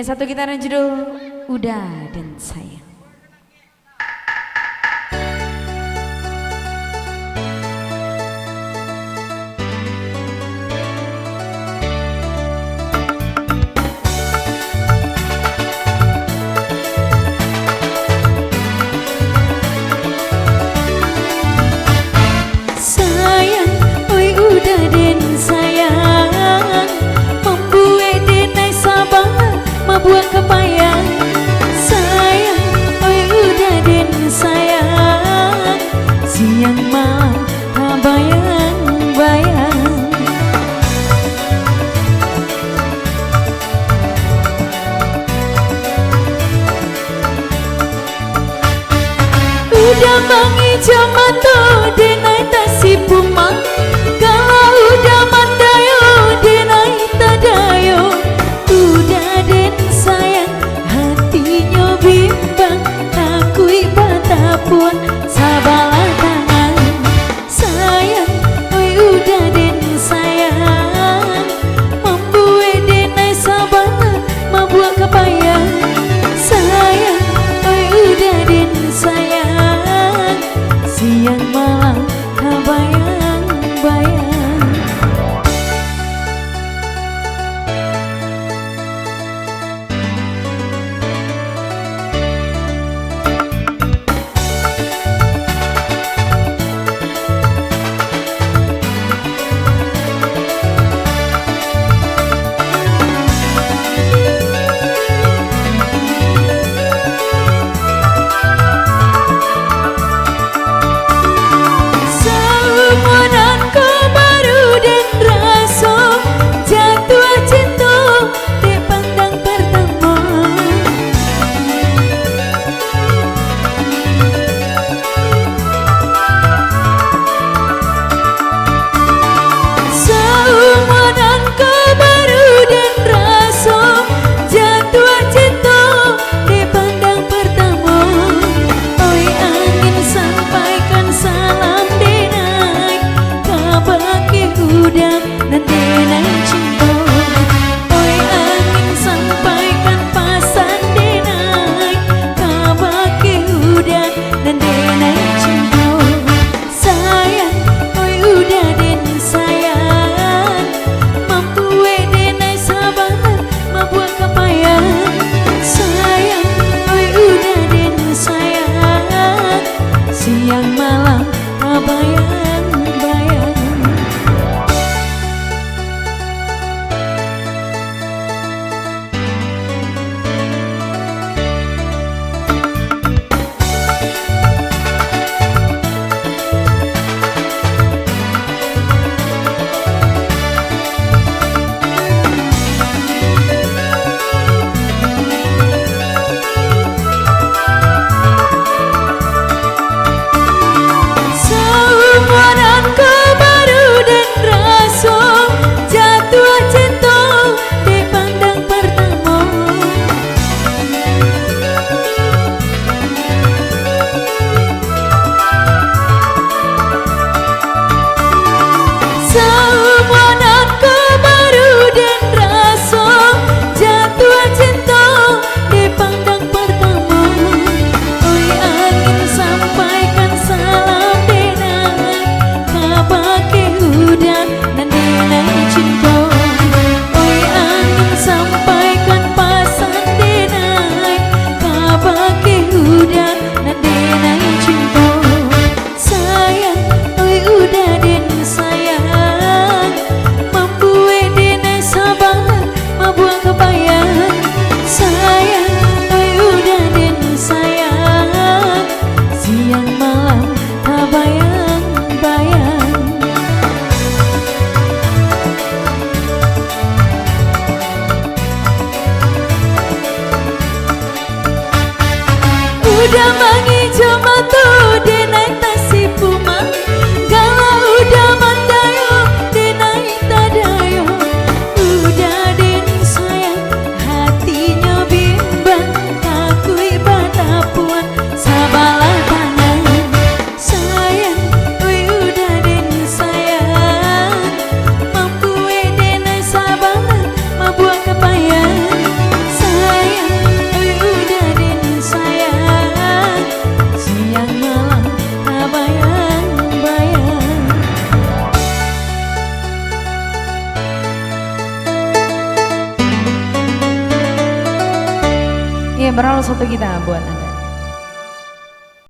Yang satu kita judul Udah dan Sayang. Buat kepayang sayang, oi udah den sayang, siang malam tak bayang-bayang. Udah menghijau mata denai tak si pumang, kalau udah mandayo denai tak dayo. Udah den sayang, hatinya bimbang, takui pun sabalah tangan. Sayang, oi udah den sayang, membuat denai sabar, membuat kepayang. Sayang, oi udah den sayang, siang malam Oke, Merol satu kita buat Anda.